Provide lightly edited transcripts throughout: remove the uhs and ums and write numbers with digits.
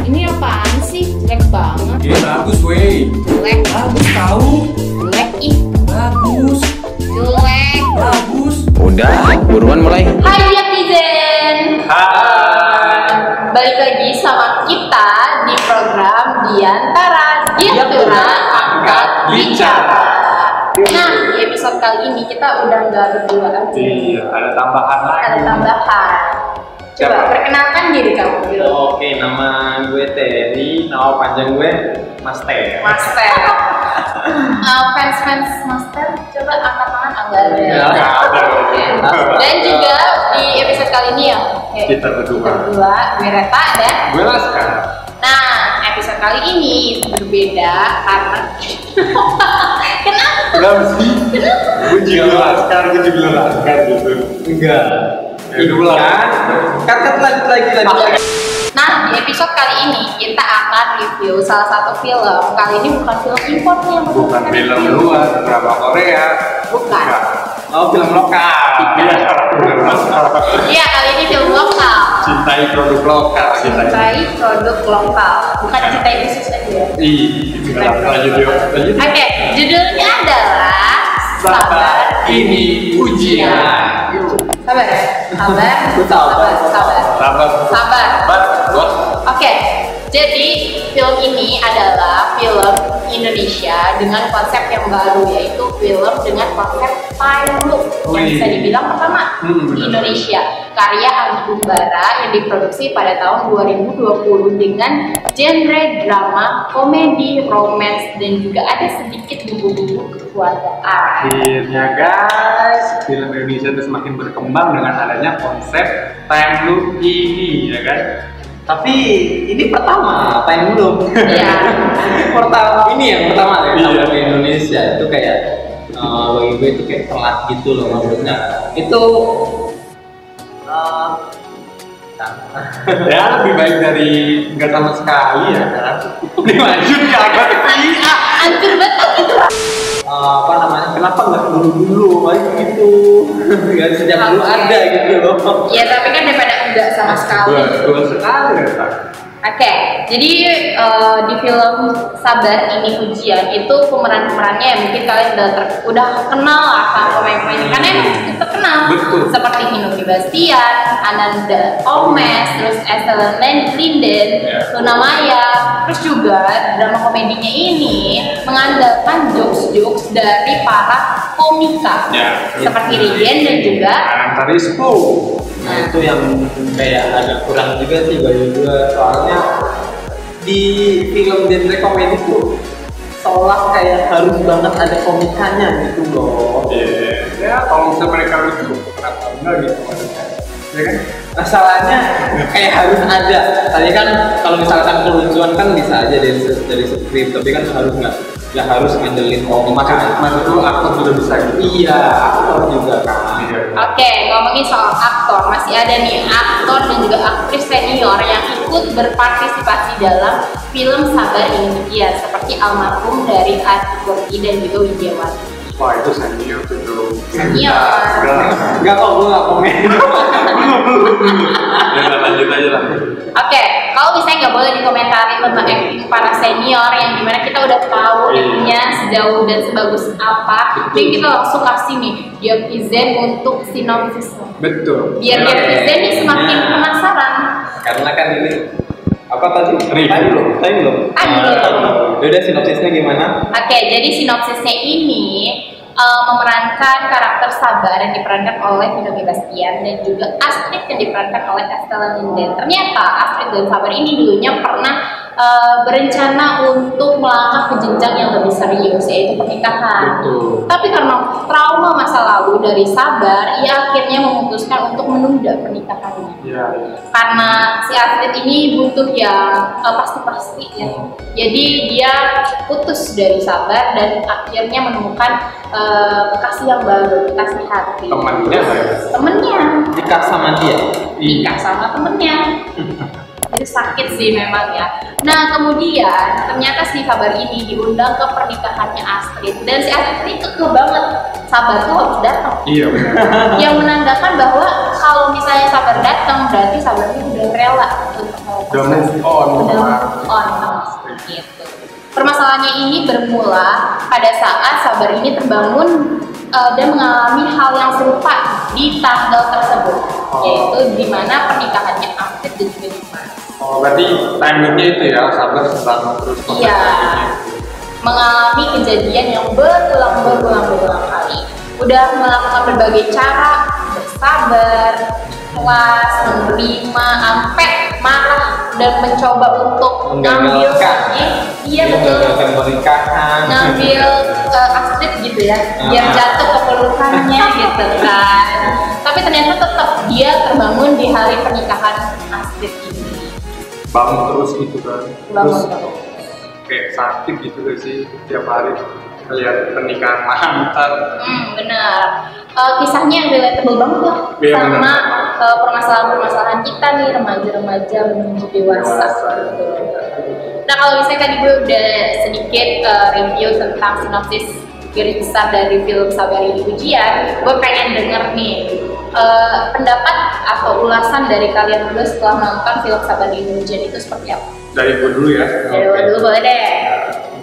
Ini apaan sih? Jelek banget. Iya bagus wey. Jelek. Bagus tahu. Jelek ih. Bagus. Jelek. Bagus. Udah, buruan mulai. Hai netizen. Hai. Balik lagi sama kita di program Diantara Diatura Angkat Bicara. Nah, di episode kali ini kita udah nggak berdua aja. Iya, ada tambahan lagi. Ada tambahan. Coba Siapa? perkenalkan diri kamu dulu. Oke, nama gue Terry, nama panjang gue Mas Ter. Master. Fans Master, coba angkat tangan enggak ada. Nggak ada. Dan juga di episode kali ini ya, Kita berdua. gue Reta dan Gue Laskar. nah episode kali ini berbeda karena kenapa? Kenapa sih? Gue juga Laskar, gue juga Laskar gitu. Enggak. Ya udah ulang. Kan lanjut lagi. Nah, di episode kali ini kita akan review salah satu film. Kali ini bukan film impor nih yang Bukan film luar, drama Korea. Bukan. Oh, film lokal. Iya, bener Laskar. Iya, kali ini film lokal. Cintai produk lokal. Cintai produk lokal, bukan cintai bisnis aja ya. Iya, lanjut yuk. Lanjut. Oke, judulnya adalah Sabar, ini ujian. Sabar ya? Sabar. Sabar. Sabar. Sabar. Bos. Oke, jadi film ini adalah film Indonesia dengan konsep yang baru, yaitu film dengan konsep time loop yang bisa dibilang pertama di Indonesia, karya Anggi Umbara yang diproduksi pada tahun 2020 dengan genre drama, komedi, romance, dan juga ada sedikit bumbu-bumbu kekeluargaan. Akhirnya guys, film Indonesia itu semakin berkembang dengan adanya konsep time loop ini, ya kan? Tapi ini pertama, apa yang belum? Iya. Pertama ini yang pertama ya, Iya. di Indonesia itu kayak bagi gue itu kayak telat gitu loh maksudnya. Itu Ya lebih baik dari nggak sama sekali ya kan? Lanjut ke apa sih? Hancur banget gitu. apa namanya? Kenapa nggak dulu baik gitu? Gak sejak dulu ada gitu loh. Ya tapi kan daripada enggak sama sekali. Dua sekali ya Pak. Oke, jadi di film Sabar Ini Ujian itu pemeran-pemerannya ya mungkin kalian udah kenal lah sama pemain-pemainnya karena emang cukup terkenal. Betul. Seperti Hinumi Bastian, Ananda Omes, terus Estelle Linden, Luna Maya, terus juga drama komedinya ini mengandalkan jokes-jokes dari para komika seperti Regen dan juga Antarisco. Nah itu yang kayak agak kurang juga sih bagi gue, soalnya di film genre komedi tuh seolah kayak harus banget ada komikanya gitu loh. Ya kalau misalnya mereka lucu, kenapa enggak gitu maksudnya? Ya kan? Masalahnya kayak harus ada. Tadi kan kalau misalkan kelucuan kan bisa aja dari skrip, tapi kan nggak harus ngandelin Maksud lu aktor juga bisa gitu? Iya, aktor juga kan. Oke, ngomongin soal aktor, masih ada nih aktor dan juga aktris senior yang ikut berpartisipasi dalam film Sabar Ini Ujian seperti almarhum dari Ati dan juga Widiawati. Wah itu senior tuh dulu. Senior. Enggak kok, gue nggak komen. Ya lanjut aja lah. Oke, kalau misalnya nggak boleh dikomentarin tentang acting para senior yang dimana kita udah tahu actingnya sejauh dan sebagus apa, jadi kita langsung kasih nih Diapizen untuk sinopsisnya. Betul. Biar Diapizen nih semakin penasaran. Karena kan ini apa tadi? Review. Time belum? Udah sinopsisnya gimana? Oke, jadi sinopsisnya ini memerankan karakter Sabar yang diperankan oleh Hinumi Bastian dan juga Astrid yang diperankan oleh Estelle Linden. Ternyata Astrid dan Sabar ini dulunya pernah berencana untuk melangkah ke jenjang yang lebih serius, yaitu pernikahan. Betul. Tapi karena trauma masa lalu dari Sabar, ia akhirnya memutuskan untuk menunda pernikahannya. Ya. Karena si Astrid ini butuh yang pasti-pasti ya. Jadi dia putus dari Sabar dan akhirnya menemukan kekasih yang baru, kekasih hati. Temannya apa ya? Temennya Nikah sama dia. nikah sama temennya. Jadi sakit sih memang ya. Nah kemudian ternyata si Sabar ini diundang ke pernikahannya Astrid dan si Astrid ini kekeh banget. Sabar tuh harus datang. Iya benar. Yang menandakan bahwa kalau misalnya Sabar datang berarti Sabar ini udah rela untuk Udah move on. Udah move on sama Astrid gitu. Permasalahannya ini bermula pada saat Sabar ini terbangun dan mengalami hal yang serupa di tanggal tersebut, yaitu di mana pernikahannya Astrid dan juga Dimas. Oh, berarti time-nya itu ya, Sabar sedang terus Iya, mengalami kejadian yang berulang kali. Udah melakukan berbagai cara, bersabar, ikhlas, menerima, sampai marah dan mencoba untuk ngambil iya betul, ngambil Astrid gitu ya, biar jatuh ke pelukannya gitu kan. Tapi ternyata tetap dia terbangun di hari pernikahan Astrid ini. Bangun terus gitu kan. Bangun Terus kayak sakit gitu gak sih tiap hari lihat pernikahan mantan. Benar. Kisahnya yang relatable banget lah sama permasalahan-permasalahan kita nih remaja-remaja menuju dewasa. Nah kalau misalnya tadi gue udah sedikit review tentang sinopsis garis besar dari film Sabar Ini Ujian, gue pengen denger nih pendapat atau ulasan dari kalian berdua setelah nonton film Sabar Ini Ujian itu seperti apa? Dari gue dulu ya. Dari gue dulu boleh deh.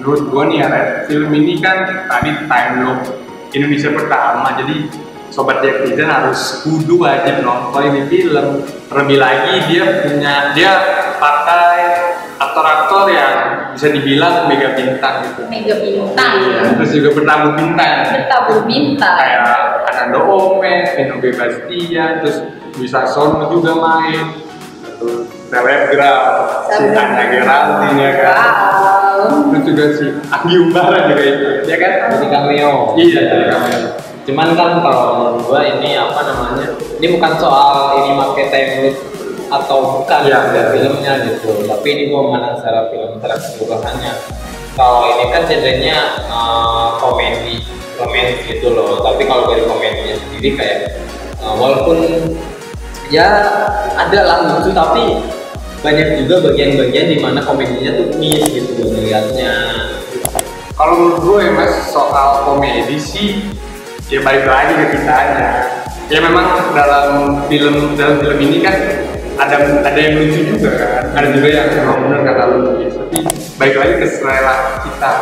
Menurut gue nih ya, film ini kan tadi time loop Indonesia pertama, jadi Sobat Netizen harus kudu wajib nonton ini film. Terlebih lagi dia pakai aktor-aktor yang bisa dibilang mega bintang gitu. Mega bintang. Terus juga bertabur bintang. Bertabur bintang. Kayak Anando Ome, Vino Bastian, terus bisa Sono juga main. Terus selebgram, si Anya Geraldine ya kan. Terus juga si Anggi Umbara juga itu, ya kan? Jadi cameo. Iya, jadi cameo. Cuman kan kalau menurut gua ini apa namanya? Ini bukan soal ini pakai time loop atau bukan dari filmnya gitu. Tapi ini gua memandang secara film secara keseluruhannya. Kalau ini kan genrenya komedi, romance gitu loh. Tapi kalau dari komedinya sendiri kayak walaupun ya ada lah lucu, tapi banyak juga bagian-bagian di mana komedinya tuh miss gitu melihatnya. Kalau menurut gue ya mas, soal komedi sih ya balik lagi ke kitanya. Ya memang dalam film ini kan ada yang lucu juga kan, ada juga yang memang benar kata lucu. Tapi balik lagi ke selera kita.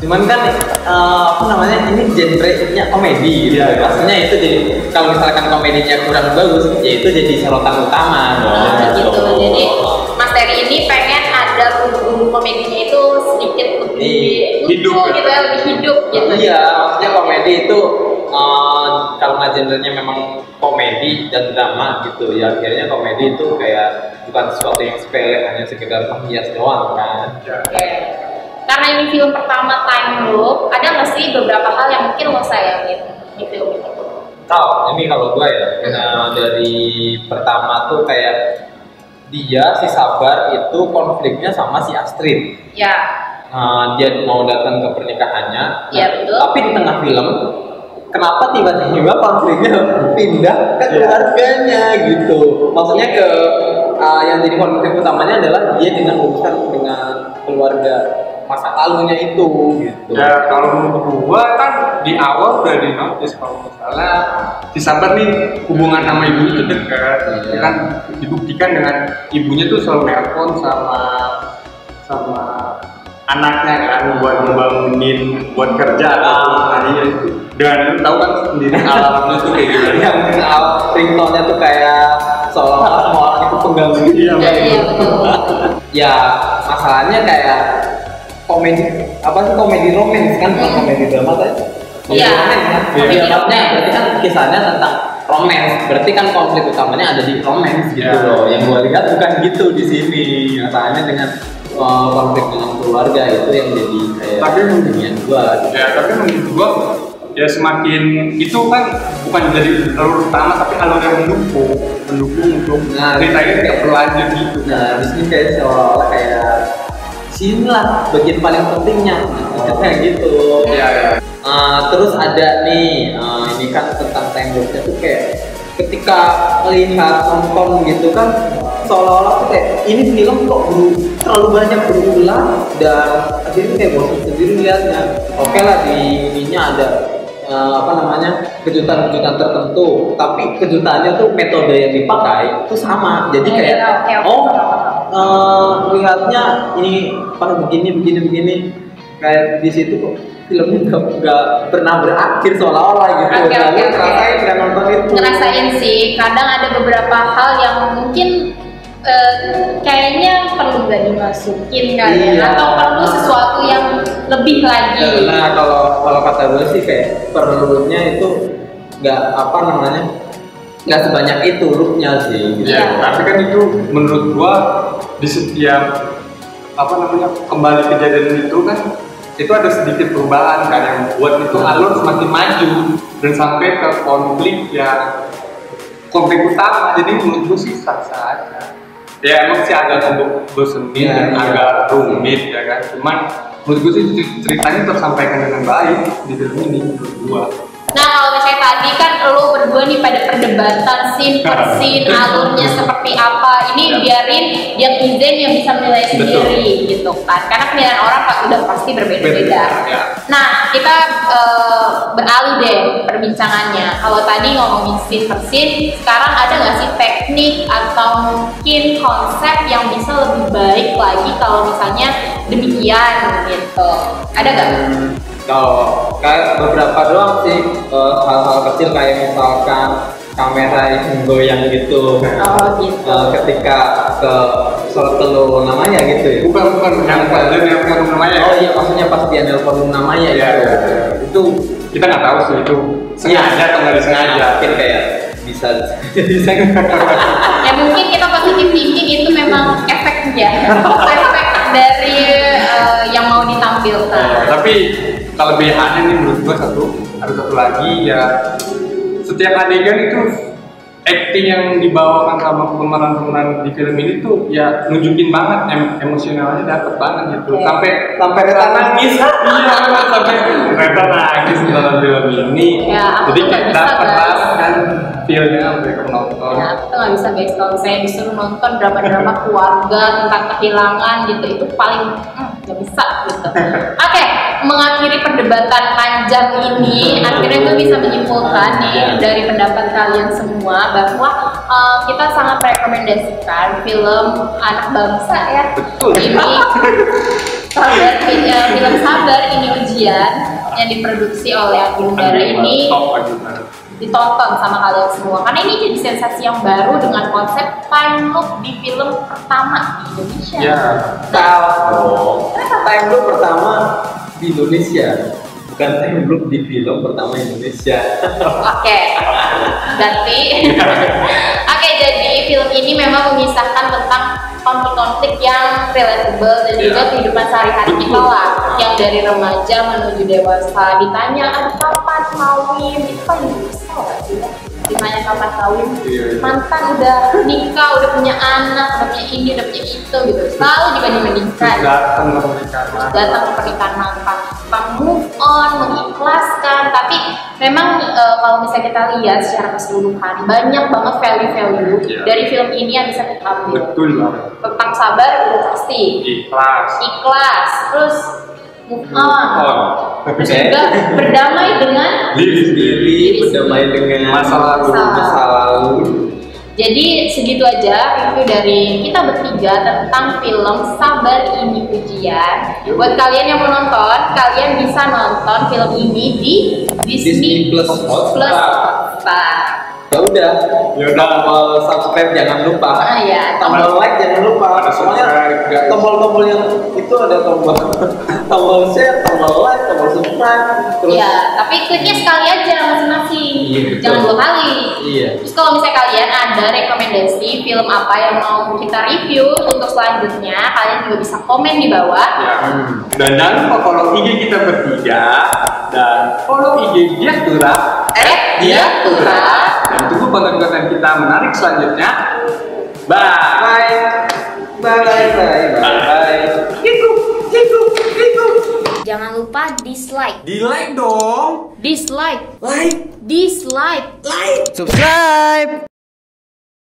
Cuman kan apa namanya, ini genre-nya komedi gitu. Iya. Maksudnya itu jadi kalau misalkan komedinya kurang bagus, ya itu jadi sorotan utama dong. Gitu. Jadi Mas Terry ini pengen ada bumbu komedinya itu sedikit lebih hidup lucu gitu ya, lebih hidup gitu. Iya, maksudnya komedi itu kalau nggak genrenya memang komedi dan drama gitu ya, akhirnya komedi itu kayak bukan sesuatu yang sepele, hanya sekedar menghias doang kan. Oke. Karena ini film pertama time loop, ada nggak sih beberapa hal yang mungkin lo sayangin di film ini? Kalau gue ya, dari pertama tuh kayak dia si Sabar itu konfliknya sama si Astrid. Ya. Dia mau datang ke pernikahannya. Iya betul. Tapi di tengah film, kenapa tiba-tiba konfliknya pindah ke keluarganya gitu? Maksudnya ke yang jadi konflik utamanya adalah dia dengan urusan dengan keluarga masa lalunya itu gitu. Ya kalau menurut gua kan di awal udah di notice kalau misalnya si Sabar nih hubungan sama ibunya tuh dekat, ya kan dibuktikan dengan ibunya tuh selalu nelpon sama anaknya kan buat ngebangunin buat kerja nah iya itu. Dan tahu kan sendiri alamnya tuh kayak gimana. Yang ringtone-nya tuh kayak seolah-olah semua orang itu pengganggu. Iya betul. Ya masalahnya kayak komedi romance kan, bukan komedi drama tadi. Iya. Komedi romance berarti kan kisahnya tentang romance, berarti kan konflik utamanya ada di romance gitu loh. Yang gua lihat bukan gitu di sini. Masalahnya dengan konflik dengan keluarga itu yang jadi kayak tapi menurut gua ya semakin itu kan bukan jadi alur utama tapi alur yang mendukung untuk ceritanya tidak berlanjut gitu. Nah di sini kayak seolah-olah kayak sinilah bagian paling pentingnya kayak gitu. Ya. Terus ada nih ini kan tentang time loop-nya tuh kayak ketika melihat nonton gitu kan seolah-olah tuh kayak ini film kok terlalu banyak berulang dan akhirnya kayak bosan sendiri lihatnya. Oke lah di ininya ada kejutan-kejutan tertentu, tapi kejutannya tuh metode yang dipakai itu sama. Jadi kayak lihatnya ini pada begini kayak di situ kok filmnya nggak pernah berakhir seolah-olah gitu. Oke. Ngerasain nggak nonton itu? Ngerasain sih, kadang ada beberapa hal yang mungkin kayaknya perlu nggak dimasukin kali ya, atau perlu sesuatu yang lebih lagi. Nah kalau kata gue sih kayak perlunya itu nggak sebanyak itu looknya sih. Gitu. Ya, tapi kan itu menurut gua di setiap kembali kejadian itu kan itu ada sedikit perubahan kan yang buat itu alur semakin maju dan sampai ke konflik utama. Jadi menurut gua sih sah-sah aja. Ya emang sih agak bosenin dan agak rumit ya kan. Cuman menurut gue sih ceritanya tersampaikan dengan baik di film ini menurut gua. Nah kalau misalnya tadi kan lo berdua nih pada perdebatan scene per scene, alurnya seperti apa, ini biarin dia Izen yang bisa menilai sendiri gitu kan, karena penilaian orang udah pasti berbeda-beda. Nah kita beralih deh perbincangannya. Kalau tadi ngomongin scene per scene, sekarang ada nggak sih teknik atau mungkin konsep yang bisa lebih baik lagi kalau misalnya demikian gitu, ada nggak? Kalau kayak beberapa doang sih, hal-hal kecil kayak misalkan kamera yang goyang gitu. Oh gitu. Ketika ke short telu namanya gitu ya. Bukan yang namanya. Oh iya, maksudnya pas dia nelpon namanya ya. Itu kita nggak tahu sih itu sengaja atau nggak disengaja. Mungkin kayak bisa. Ya mungkin kita positive thinking itu memang efeknya, efek dari yang mau ditampilkan. Tapi kelebihannya nih menurut gua ada satu lagi ya, setiap adegan itu acting yang dibawakan sama pemeran-pemeran di film ini tuh ya nunjukin banget emosionalnya dapet banget gitu. Sampai Reta nangis. Iya, sampai Reta nangis dalam film ini. Ya, jadi dapat banget kan feel-nya sampai penonton. Ya, aku nggak bisa guys, kalau saya disuruh nonton drama-drama keluarga tentang kehilangan gitu, itu paling nggak bisa gitu. Oke, mengakhiri perdebatan panjang ini, akhirnya gue bisa menyimpulkan nih dari pendapat kalian semua bahwa kita sangat merekomendasikan film anak bangsa ya. Betul. Ini film Sabar Ini Ujian yang diproduksi oleh Adi Udara ini ditonton sama kalian semua karena ini jadi sensasi yang baru dengan konsep time loop di film pertama di Indonesia. Ya, time loop pertama di Indonesia, bukan time loop di film pertama Indonesia. Oke, ganti. Oke, jadi film ini memang mengisahkan tentang konflik-konflik yang relatable dan juga kehidupan sehari-hari kita lah, yang dari remaja menuju dewasa. Ditanya ada kapan kawin, itu kan susah gak sih ya? Ditanya kapan kawin, mantan udah nikah, udah punya anak, udah punya ini, udah punya itu gitu, selalu dibanding-bandingkan. Datang ke pernikahan mantan, move on, mengikhlaskan. Tapi memang kalau misalnya kita lihat secara keseluruhan, banyak banget value-value dari film ini yang bisa kita ambil. Betul banget. Tentang sabar udah pasti, ikhlas, terus move on. Terus juga berdamai dengan diri berdamai dengan masa lalu. Jadi segitu aja review dari kita bertiga tentang film Sabar Ini Ujian. Buat kalian yang mau nonton, kalian bisa nonton film ini di Disney Plus Hotstar. Ya udah, tombol subscribe jangan lupa. Tombol like jangan lupa. Soalnya tombol-tombol yang itu ada tombol share, tombol like, tombol subscribe. Terus tapi kliknya sekali aja masing-masing. Jangan 2 kali. Terus kalau misalnya kalian ada rekomendasi film apa yang mau kita review untuk selanjutnya, kalian juga bisa komen di bawah. Dan jangan lupa follow IG kita bertiga dan follow IG Diatura @Diatura. Dan tunggu konten-konten kita menarik selanjutnya. Bye. Jangan lupa dislike. Di-like dong. Dislike. Like. Dislike. Like. Subscribe.